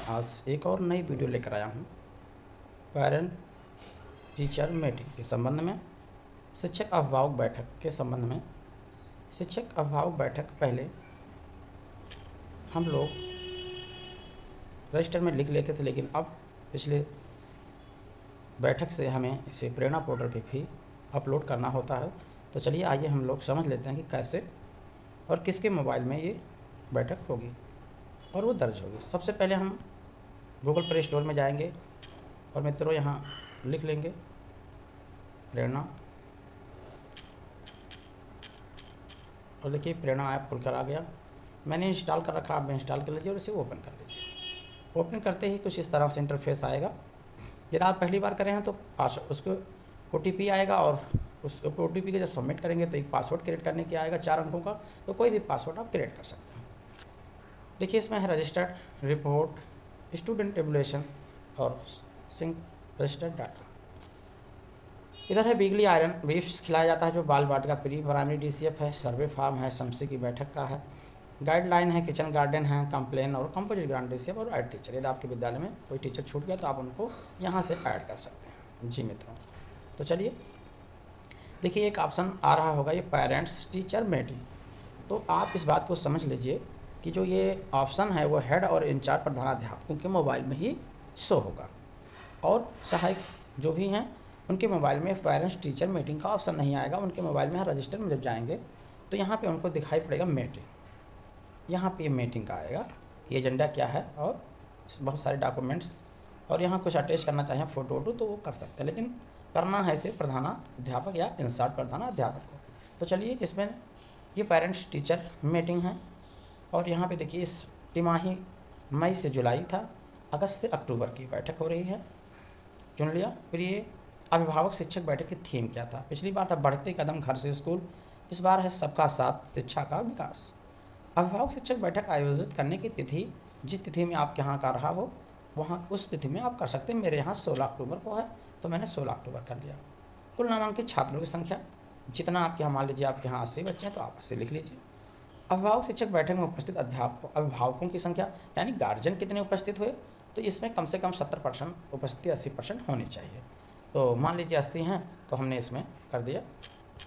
आज एक और नई वीडियो लेकर आया हूँ पेरेंट टीचर मीटिंग के संबंध में। शिक्षक अभिभावक बैठक के संबंध में। शिक्षक अभिभावक बैठक पहले हम लोग रजिस्टर में लिख लेते थे, लेकिन अब पिछले बैठक से हमें इसे प्रेरणा पोर्टल पे भी अपलोड करना होता है। तो चलिए आइए हम लोग समझ लेते हैं कि कैसे और किसके मोबाइल में ये बैठक होगी और वो दर्ज होगी। सबसे पहले हम गूगल प्ले स्टोर में जाएंगे और मित्रों यहाँ लिख लेंगे प्रेरणा, और देखिए प्रेरणा ऐप खुलकर आ गया। मैंने इंस्टॉल कर रखा, आप इंस्टॉल कर लीजिए और इसे ओपन कर लीजिए। ओपन करते ही कुछ इस तरह से इंटरफेस आएगा। यदि आप पहली बार करें हैं तो उसको OTP आएगा और उस OTP के जब सबमिट करेंगे तो एक पासवर्ड क्रिएट करने की आएगा 4 अंकों का। तो कोई भी पासवर्ड आप क्रिएट कर सकते हैं। देखिए इसमें है रजिस्टर्ड रिपोर्ट, स्टूडेंट एवुलेशन और सिंक रजिस्टर्ड डाटा। इधर है वीकली आयरन ब्रीफ्स खिलाया जाता है जो बाल वाटिका प्री प्राइमरी DCF है, सर्वे फार्म है, शमसी की बैठक का है, गाइडलाइन है, किचन गार्डन है, कंप्लेन और कंपोजिट ग्रांड DCF और ऐड टीचर। यदि आपके विद्यालय में कोई टीचर छूट गया तो आप उनको यहाँ से ऐड कर सकते हैं। जी मित्रों, तो चलिए देखिए एक ऑप्शन आ रहा होगा ये पेरेंट्स टीचर मीटिंग। तो आप इस बात को समझ लीजिए कि जो ये ऑप्शन है वो हेड और इंचार्ज प्रधानाध्यापकों के मोबाइल में ही शो होगा और सहायक जो भी हैं उनके मोबाइल में पेरेंट्स टीचर मीटिंग का ऑप्शन नहीं आएगा। उनके मोबाइल में रजिस्टर में जब जाएंगे तो यहाँ पे उनको दिखाई पड़ेगा मीटिंग। यहाँ पे मीटिंग का आएगा, ये एजेंडा क्या है और बहुत सारे डॉक्यूमेंट्स, और यहाँ कुछ अटैच करना चाहें फ़ोटो वोटो तो वो कर सकते हैं, लेकिन करना है इसे प्रधानाध्यापक या इंचार्ज प्रधानाध्यापक को। तो चलिए इसमें ये पेरेंट्स टीचर मीटिंग है और यहाँ पे देखिए इस तिमाही मई से जुलाई था, अगस्त से अक्टूबर की बैठक हो रही है। चुन लिया। फिर ये अभिभावक शिक्षक बैठक की थीम क्या था? पिछली बार था बढ़ते कदम घर से स्कूल, इस बार है सबका साथ शिक्षा का विकास। अभिभावक शिक्षक बैठक आयोजित करने की तिथि जिस तिथि में आपके यहाँ का रहा हो वहाँ उस तिथि में आप कर सकते हैं। मेरे यहाँ 16 अक्टूबर को है तो मैंने 16 अक्टूबर कर लिया। कुल नामांकित छात्रों की संख्या जितना आपके यहाँ, मान लीजिए आपके यहाँ 80 बच्चे हैं तो आप 80 लिख लीजिए। अभिभावक शिक्षक बैठक में उपस्थित अभिभावकों की संख्या यानी गार्जियन कितने उपस्थित हुए, तो इसमें कम से कम 70% उपस्थिति 80% होनी चाहिए। तो मान लीजिए 80 हैं तो हमने इसमें कर दिया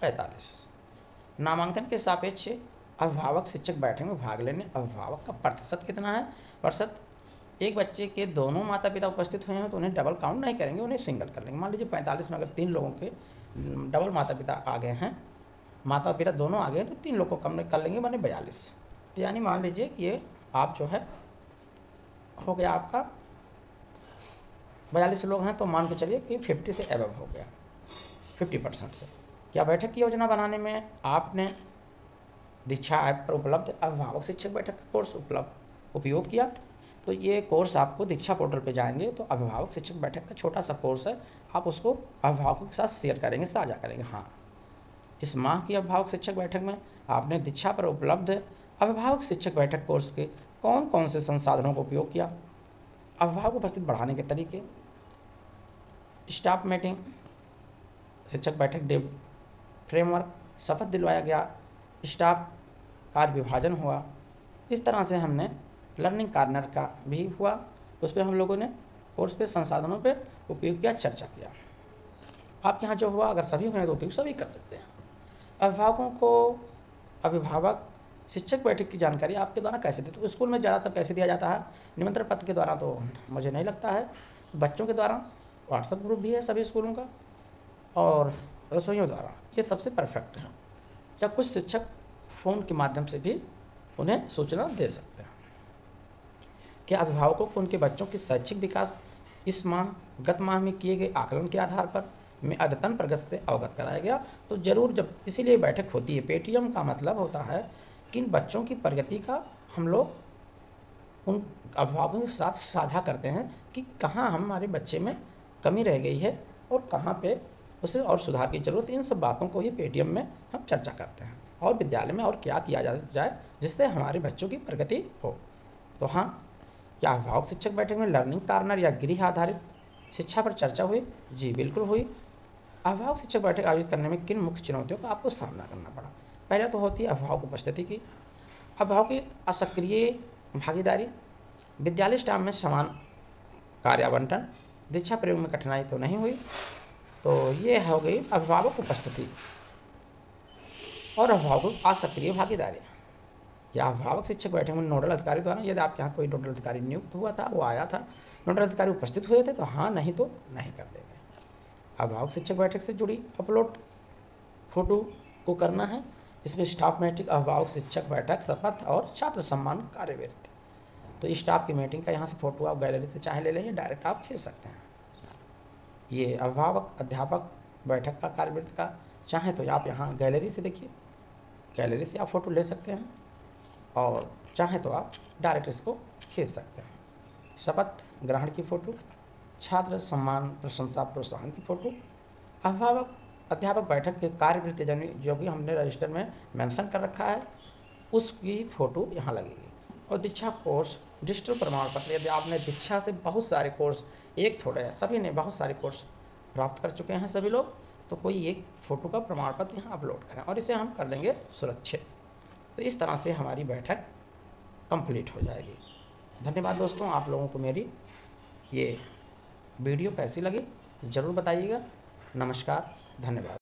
45। नामांकन के सापेक्ष अभिभावक शिक्षक बैठक में भाग लेने अभिभावक का प्रतिशत कितना है? प्रतिशत एक बच्चे के दोनों माता पिता उपस्थित हुए हैं तो उन्हें डबल काउंट नहीं करेंगे, उन्हें सिंगल कर लेंगे। मान लीजिए 45 में अगर 3 लोगों के डबल माता पिता आ गए हैं, माता पिता दोनों आ गए तो 3 लोग को कम कर लेंगे, माने 42। तो यानी मान लीजिए कि ये आप जो है हो गया आपका 42 लोग हैं, तो मान के चलिए कि 50 से एबव हो गया, 50% से। क्या बैठक की योजना बनाने में आपने दीक्षा ऐप पर उपलब्ध अभिभावक शिक्षक बैठक का कोर्स उपयोग किया? तो ये कोर्स आपको दीक्षा पोर्टल पे जाएंगे तो अभिभावक शिक्षक बैठक का छोटा सा कोर्स है, आप उसको अभिभावकों के साथ शेयर करेंगे, साझा करेंगे। हाँ, इस माह की अभिभावक शिक्षक बैठक में आपने दीक्षा पर उपलब्ध अभिभावक शिक्षक बैठक कोर्स के कौन कौन से संसाधनों का उपयोग किया? अभिभावक उपस्थिति बढ़ाने के तरीके, स्टाफ मीटिंग, शिक्षक बैठक डे फ्रेमवर्क, शपथ दिलवाया गया, स्टाफ कार्य विभाजन हुआ। इस तरह से हमने लर्निंग कॉर्नर का भी हुआ, उस पर हम लोगों ने कोर्स पे संसाधनों पे उपयोग किया, चर्चा किया। आपके यहाँ जो हुआ अगर सभी हुए तो उपयोग सभी कर सकते हैं। अभिभावकों को अभिभावक शिक्षक बैठक की जानकारी आपके द्वारा कैसे देते? तो स्कूल में ज़्यादातर कैसे दिया जाता है? निमंत्रण पत्र के द्वारा तो मुझे नहीं लगता है, बच्चों के द्वारा व्हाट्सएप ग्रुप भी है सभी स्कूलों का, और रसोइयों द्वारा, ये सबसे परफेक्ट है। या कुछ शिक्षक फ़ोन के माध्यम से भी उन्हें सूचना दे सकते हैं। क्या अभिभावकों को उनके बच्चों की शैक्षिक विकास इस गत माह में किए गए आकलन के आधार पर में अद्यतन प्रगति से अवगत कराया गया? तो जरूर, जब इसीलिए बैठक होती है। पेटीएम का मतलब होता है कि इन बच्चों की प्रगति का हम लोग उन अभिभावकों के साथ साझा करते हैं कि कहाँ हमारे बच्चे में कमी रह गई है और कहाँ पे उसे और सुधार की जरूरत है। इन सब बातों को ही पेटीएम में हम चर्चा करते हैं और विद्यालय में और क्या किया जाए जिससे हमारे बच्चों की प्रगति हो। तो हाँ, क्या अभिभावक शिक्षक बैठक में लर्निंग कॉर्नर या गृह आधारित शिक्षा पर चर्चा हुई? जी बिल्कुल हुई। अभिभावक शिक्षक बैठक आयोजित करने में किन मुख्य चुनौतियों का आपको सामना करना पड़ा? पहले तो होती है अभिभावक उपस्थिति की, अभिभावक की असक्रिय भागीदारी, विद्यालय स्टाफ में समान कार्य आवंटन, दीक्षा प्रयोग में कठिनाई तो नहीं हुई। तो ये हो गई अभिभावक उपस्थिति और अभिभावक असक्रिय भागीदारी। या अभिभावक शिक्षक बैठे हुए नोडल अधिकारी द्वारा, यदि आपके यहाँ कोई नोडल अधिकारी नियुक्त हुआ था, वो आया था, नोडल अधिकारी उपस्थित हुए थे तो हाँ, नहीं तो नहीं कर देंगे। अभिभावक शिक्षक बैठक से जुड़ी अपलोड फोटो को करना है, इसमें स्टाफ मीटिंग, अभिभावक शिक्षक बैठक, शपथ और छात्र सम्मान कार्यवृत्ति। तो स्टाफ की मीटिंग का यहाँ से फोटो आप गैलरी से चाहे ले लें, डायरेक्ट आप खींच सकते हैं। ये अभिभावक अध्यापक बैठक का कार्यवृत्ति का चाहे तो आप यहाँ गैलरी से देखिए, गैलरी से आप फोटो ले सकते हैं और चाहे तो आप डायरेक्ट इसको खींच सकते हैं। शपथ ग्रहण की फ़ोटो, छात्र सम्मान प्रशंसा प्रोत्साहन की फ़ोटो, अभिभावक अध्यापक बैठक के कार्यवृत्ति जो भी हमने रजिस्टर में मेंशन कर रखा है उसकी फ़ोटो यहाँ लगेगी। और दीक्षा कोर्स डिजिटल प्रमाण पत्र, यदि आपने दीक्षा से बहुत सारे कोर्स, एक थोड़े हैं, सभी ने बहुत सारे कोर्स प्राप्त कर चुके हैं सभी लोग, तो कोई एक फ़ोटो का प्रमाण पत्र यहाँ अपलोड करें और इसे हम कर देंगे सुरक्षित। तो इस तरह से हमारी बैठक कंप्लीट हो जाएगी। धन्यवाद दोस्तों, आप लोगों को मेरी ये वीडियो कैसी लगी ज़रूर बताइएगा। नमस्कार, धन्यवाद।